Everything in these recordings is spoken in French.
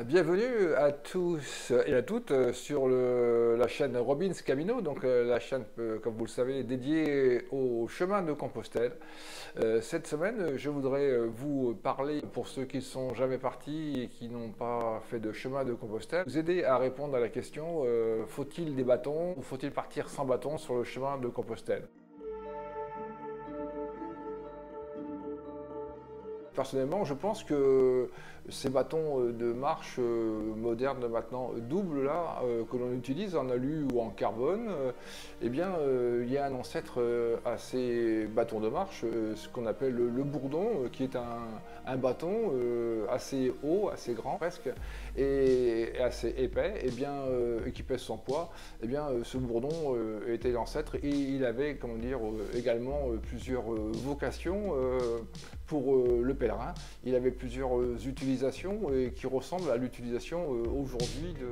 Bienvenue à tous et à toutes sur la chaîne Robins Camino, donc la chaîne, comme vous le savez, dédiée au chemin de Compostelle. Cette semaine, je voudrais vous parler, pour ceux qui ne sont jamais partis et qui n'ont pas fait de chemin de Compostelle, vous aider à répondre à la question faut-il des bâtons ou faut-il partir sans bâton sur le chemin de Compostelle? Personnellement, je pense que ces bâtons de marche modernes maintenant doubles là que l'on utilise en alu ou en carbone, eh bien il y a un ancêtre à ces bâtons de marche, ce qu'on appelle le bourdon, qui est un bâton assez haut, assez grand presque, et assez épais, et qui pèse son poids. Eh bien ce bourdon était l'ancêtre et il avait, comment dire, également plusieurs vocations pour le pèlerin. Il avait plusieurs utilisations qui ressemblent à l'utilisation aujourd'hui de...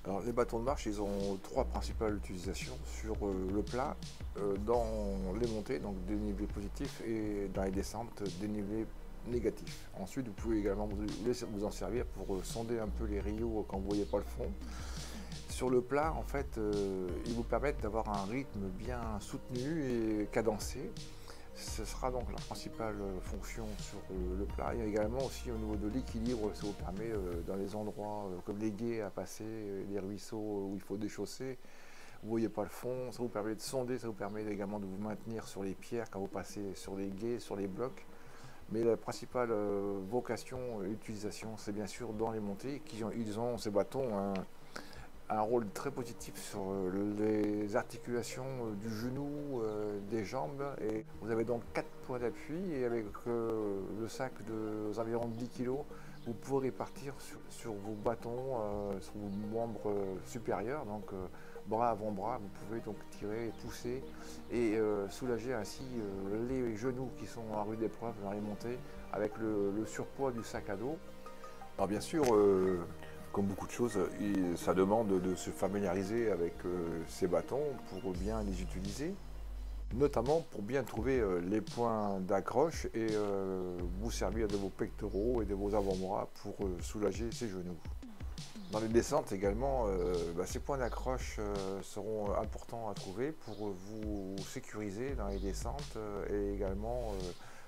Alors, les bâtons de marche, ils ont trois principales utilisations sur le plat, dans les montées, donc dénivelé positif, et dans les descentes, dénivelé négatif. Ensuite, vous pouvez également vous en servir pour sonder un peu les rios quand vous ne voyez pas le fond. Sur le plat, en fait, ils vous permettent d'avoir un rythme bien soutenu et cadencé. Ce sera donc la principale fonction sur le plat. Il y a également aussi au niveau de l'équilibre, ça vous permet dans les endroits comme les gués à passer, les ruisseaux où il faut déchausser, vous ne voyez pas le fond, ça vous permet de sonder, ça vous permet également de vous maintenir sur les pierres quand vous passez sur les gués, sur les blocs. Mais la principale vocation, utilisation, c'est bien sûr dans les montées, ils ont ces bâtons un rôle très positif sur les articulations du genou, des jambes. Et vous avez donc 4 points d'appui et avec le sac de environ 10 kg, vous pourrez partir sur vos bâtons, sur vos membres supérieurs, donc bras avant-bras. Vous pouvez donc tirer et pousser et soulager ainsi les genoux qui sont à rude épreuve dans les montées avec le surpoids du sac à dos. Alors bien sûr, comme beaucoup de choses, ça demande de se familiariser avec ces bâtons pour bien les utiliser, notamment pour bien trouver les points d'accroche et vous servir de vos pectoraux et de vos avant-bras pour soulager ces genoux. Dans les descentes également, ces points d'accroche seront importants à trouver pour vous sécuriser dans les descentes et également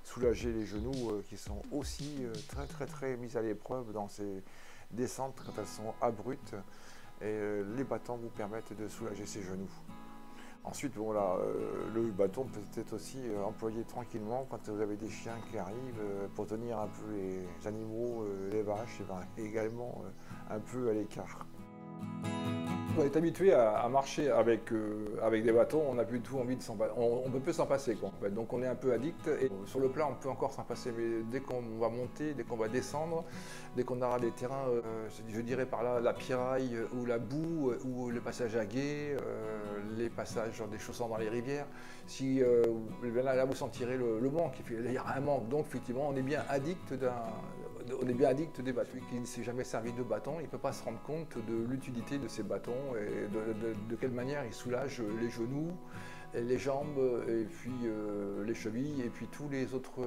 soulager les genoux qui sont aussi très mis à l'épreuve dans ces descentes quand elles sont abruptes, et les bâtons vous permettent de soulager ces genoux. Ensuite, le bâton peut être aussi employé tranquillement quand vous avez des chiens qui arrivent pour tenir un peu les animaux, les vaches, et également un peu à l'écart. On est habitué à marcher avec des bâtons, on n'a plus du tout envie de s'en passer, on peut plus s'en passer quoi, en fait. Donc on est un peu addict et sur le plat on peut encore s'en passer, mais dès qu'on va monter, dès qu'on va descendre, dès qu'on aura des terrains, je dirais par là la pierraille ou la boue ou le passage à gué, les passages des chaussons dans les rivières, si là vous sentirez le manque, il y a un manque, donc effectivement on est bien addict des bâtons. Qui ne s'est jamais servi de bâton, il ne peut pas se rendre compte de l'utilité de ces bâtons et de quelle manière ils soulagent les genoux, les jambes, et puis les chevilles, et puis tous les autres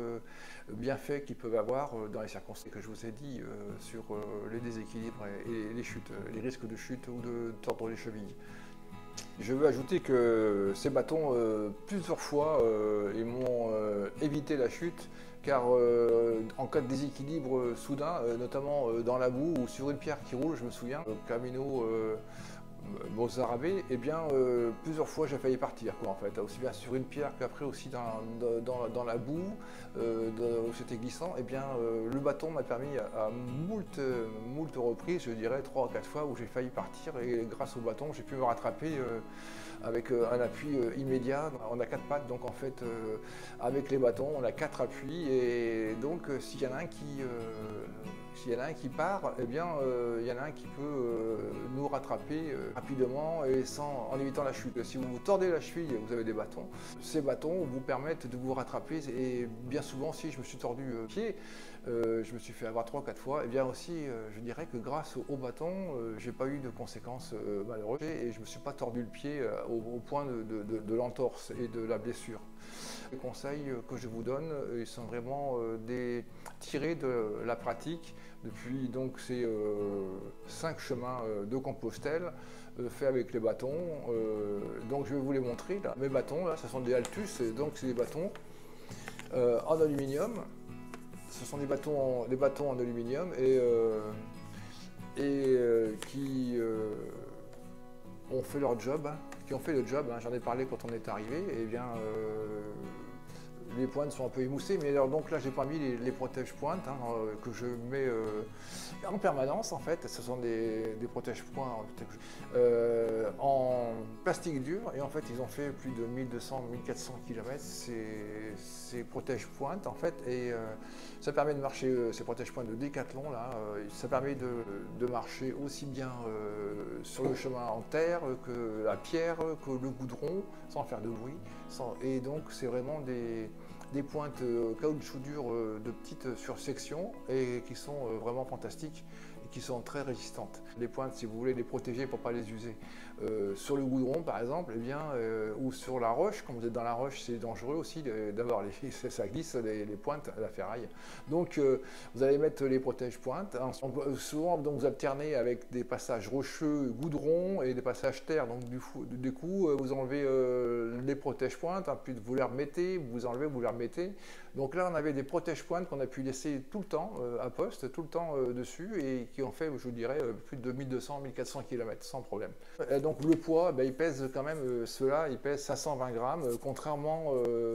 bienfaits qu'ils peuvent avoir dans les circonstances que je vous ai dit sur les déséquilibres et les chutes, les risques de chute ou de tordre les chevilles. Je veux ajouter que ces bâtons, plusieurs fois, ils m'ont évité la chute, car en cas de déséquilibre soudain, notamment dans la boue ou sur une pierre qui roule, je me souviens, au Camino Mozarabe, eh bien plusieurs fois j'ai failli partir quoi, en fait, aussi bien sur une pierre qu'après aussi dans la boue où c'était glissant. Eh bien le bâton m'a permis à moult reprises, je dirais 3 ou 4 fois où j'ai failli partir, et grâce au bâton j'ai pu me rattraper avec un appui immédiat. On a 4 pattes, donc en fait avec les bâtons on a 4 appuis, et donc s'il y en a un qui part, eh bien il y en a un qui peut nous rattraper rapidement et en évitant la chute. Si vous vous tordez la cheville, vous avez des bâtons. Ces bâtons vous permettent de vous rattraper, et bien souvent, si je me suis tordu le pied, je me suis fait avoir 3 ou 4 fois. Et bien aussi, je dirais que grâce au bâton, j'ai pas eu de conséquences malheureuses et je ne me suis pas tordu le pied au point de l'entorse et de la blessure. Les conseils que je vous donne, ils sont vraiment tirés de la pratique depuis donc ces 5 chemins de Compostelle faits avec les bâtons. Donc je vais vous les montrer. Là. Mes bâtons, là, ce sont des Altus, donc c'est des bâtons en aluminium. Ce sont des bâtons en aluminium qui ont fait leur job, j'en ai parlé quand on est arrivé, et bien les pointes sont un peu émoussées, mais alors donc là j'ai pas mis les protège-pointes que je mets en permanence en fait. Ce sont des protège-points en plastique dur et en fait ils ont fait plus de 1200-1400 km ces protège-pointes en fait et ça permet de marcher, ces protège-points de Décathlon là, ça permet de marcher aussi bien sur le chemin en terre que la pierre, que le goudron sans faire de bruit et donc c'est vraiment des pointes caoutchouc dur de petites sursection et qui sont vraiment fantastiques et qui sont très résistantes. Les pointes, si vous voulez les protéger pour ne pas les user, sur le goudron par exemple, eh bien, ou sur la roche, quand vous êtes dans la roche, c'est dangereux aussi d'avoir ça glisse les pointes à la ferraille. Donc vous allez mettre les protège-pointes. Souvent donc, vous alternez avec des passages rocheux, goudron et des passages terre. Donc du coup vous enlevez les protège-pointes, puis vous les remettez, vous enlevez, vous les remettez. Donc là on avait des protège-pointes qu'on a pu laisser tout le temps à poste, tout le temps dessus et qui ont fait, je vous dirais, plus de 1200-1400 km sans problème. Et donc le poids, il pèse quand même, ceux-là, ils pèsent 520 grammes, contrairement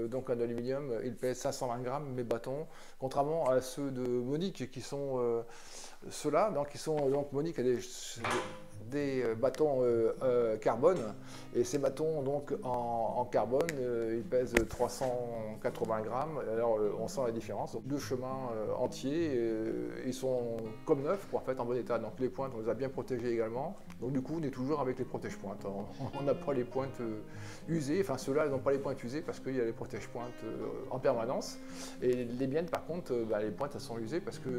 donc à l'aluminium, ils pèsent 520 grammes, mes bâtons, contrairement à ceux de Monique qui sont ceux-là, donc Monique a des bâtons carbone et ces bâtons donc en carbone ils pèsent 380 grammes. Alors on sent la différence. Donc, 2 chemins entiers, ils sont comme neufs en fait en bon état. Donc les pointes on les a bien protégées également. Donc du coup on est toujours avec les protège-pointes. On n'a pas les pointes usées. Enfin ceux-là ils n'ont pas les pointes usées parce qu'il y a les protège-pointes en permanence. Et les miennes par contre les pointes elles sont usées parce que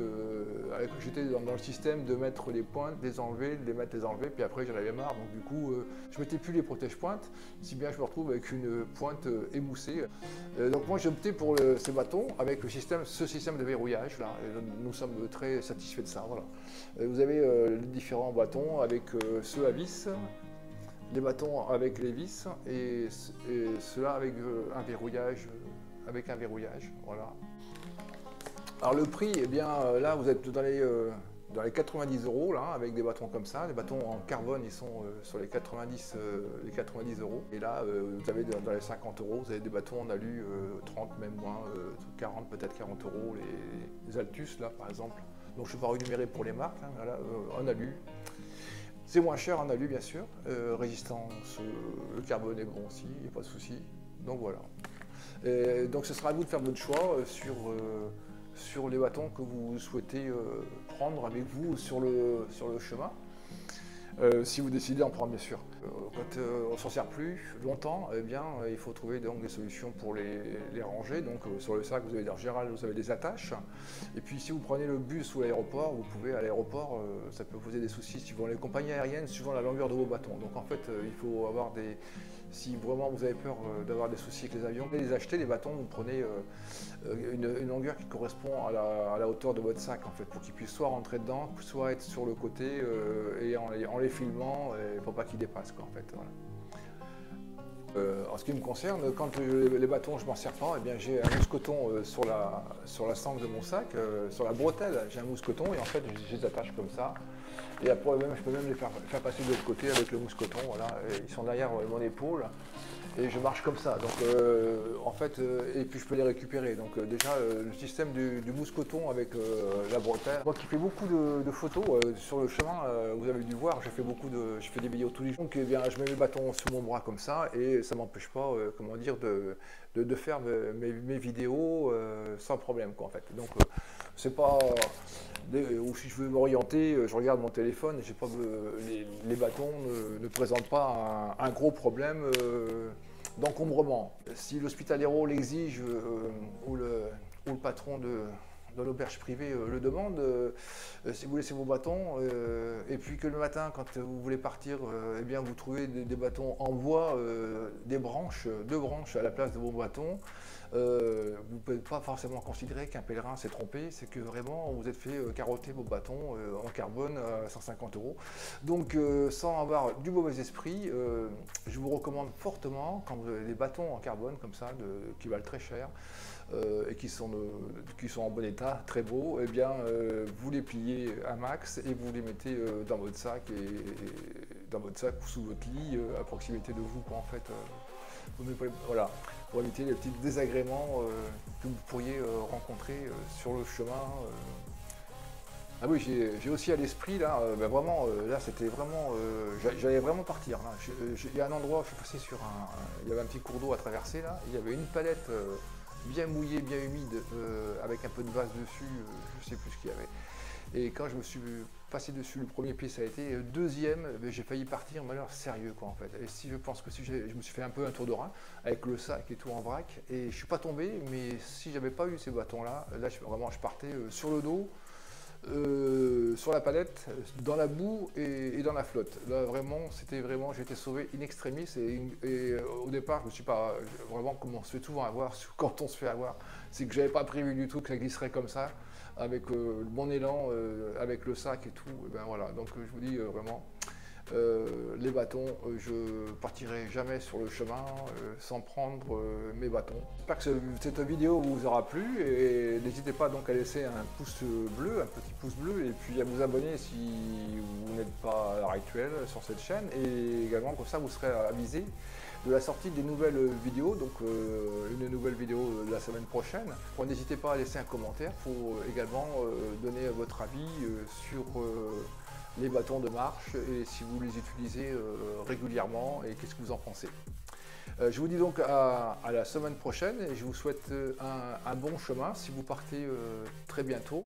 j'étais dans le système de mettre les pointes, les enlever, les mettre, les enlever, puis après j'en avais marre, donc du coup je mettais plus les protège-pointes, si bien je me retrouve avec une pointe émoussée. Donc moi j'ai opté pour ces bâtons avec ce système de verrouillage là, et nous sommes très satisfaits de ça. Voilà. Vous avez les différents bâtons avec ceux à vis, les bâtons avec les vis et ceux-là avec un verrouillage, voilà. Alors le prix, eh bien là vous êtes dans les 90 € là, avec des bâtons comme ça. Les bâtons en carbone, ils sont sur les 90 €. Et là, vous avez dans les 50 €, vous avez des bâtons en alu 30, même moins, 40, peut-être 40 €. Les Altus, là, par exemple. Donc, je ne vais pas rémunérer pour les marques, hein, voilà, en alu. C'est moins cher en alu, bien sûr. Résistance, le carbone est bon aussi, il n'y a pas de souci. Donc, voilà. Et donc, ce sera à vous de faire votre choix sur les bâtons que vous souhaitez prendre avec vous sur le chemin, si vous décidez d'en prendre bien sûr. Quand on ne s'en sert plus longtemps, eh bien, il faut trouver donc des solutions pour les ranger. Donc sur le sac, vous avez en général vous avez des attaches. Et puis si vous prenez le bus ou l'aéroport, vous pouvez à l'aéroport, ça peut poser des soucis suivant les compagnies aériennes, suivant la longueur de vos bâtons. Donc en fait, il faut avoir si vraiment vous avez peur d'avoir des soucis avec les avions, les acheter, les bâtons, vous prenez une longueur qui correspond à la hauteur de votre sac en fait, pour qu'ils puissent soit rentrer dedans, soit être sur le côté et en les filmant, pour pas qu'ils dépassent quoi, en fait. Voilà. En ce qui me concerne, quand les bâtons je m'en sers pas, eh bien j'ai un mousse-coton sur la sangle de mon sac, sur la bretelle, j'ai un mousse-coton et en fait je les attache comme ça. Et après je peux même les faire passer de l'autre côté avec le mousse-coton, voilà. Et ils sont derrière mon épaule et je marche comme ça. Donc en fait, et puis je peux les récupérer. Donc déjà le système du mousse-coton avec la bretelle. Moi qui fais beaucoup de photos sur le chemin, vous avez dû voir, je fais des vidéos tous les jours. Donc eh bien, je mets mes bâtons sous mon bras comme ça et ça m'empêche pas, comment dire, de faire mes vidéos sans problème quoi en fait. Donc c'est pas ou si je veux m'orienter, je regarde mon téléphone, j'ai pas les bâtons ne présentent pas un gros problème d'encombrement. Si l'hospitaléro l'exige ou le patron dans l'auberge privée le demande, si vous laissez vos bâtons, et puis que le matin, quand vous voulez partir, eh bien vous trouvez des bâtons en bois, des branches, 2 branches à la place de vos bâtons, vous ne pouvez pas forcément considérer qu'un pèlerin s'est trompé, c'est que vraiment vous êtes fait carotter vos bâtons en carbone à 150 €. Donc sans avoir du mauvais esprit, je vous recommande fortement, quand vous avez des bâtons en carbone comme ça, qui valent très cher, et qui sont en bon état, très beaux, eh bien vous les pliez un max et vous les mettez dans votre sac ou sous votre lit, à proximité de vous, quoi, en fait. Voilà, pour éviter les petits désagréments que vous pourriez rencontrer sur le chemin. Ah oui, j'ai aussi à l'esprit là, vraiment, là c'était vraiment, j'allais vraiment partir. Il y a un endroit où je suis passé sur il y avait un petit cours d'eau à traverser là, il y avait une palette bien mouillée, bien humide, avec un peu de vase dessus, je sais plus ce qu'il y avait. Et quand je me suis passé dessus, le premier pied ça a été, deuxième, j'ai failli partir, mais alors sérieux quoi en fait. Et si je pense que si je me suis fait un peu un tour de rein avec le sac et tout en vrac, et je suis pas tombé, mais si j'avais pas eu ces bâtons là, je partais sur le dos. Sur la palette, dans la boue et dans la flotte. Là vraiment, j'ai été sauvé in extremis et au départ, je me suis pas vraiment, comme on se fait souvent avoir quand on se fait avoir, c'est que j'avais pas prévu du tout que ça glisserait comme ça, avec le bon élan, avec le sac et tout. Et ben voilà, donc je vous dis vraiment. Les bâtons, je partirai jamais sur le chemin sans prendre mes bâtons. J'espère que cette vidéo vous aura plu et n'hésitez pas donc à laisser un pouce bleu, un petit pouce bleu, et puis à vous abonner si vous n'êtes pas à l'heure actuelle sur cette chaîne, et également comme ça vous serez avisé de la sortie des nouvelles vidéos, donc une nouvelle vidéo la semaine prochaine. N'hésitez pas à laisser un commentaire pour également donner votre avis sur les bâtons de marche et si vous les utilisez régulièrement et qu'est-ce que vous en pensez. Je vous dis donc à la semaine prochaine et je vous souhaite un bon chemin si vous partez très bientôt.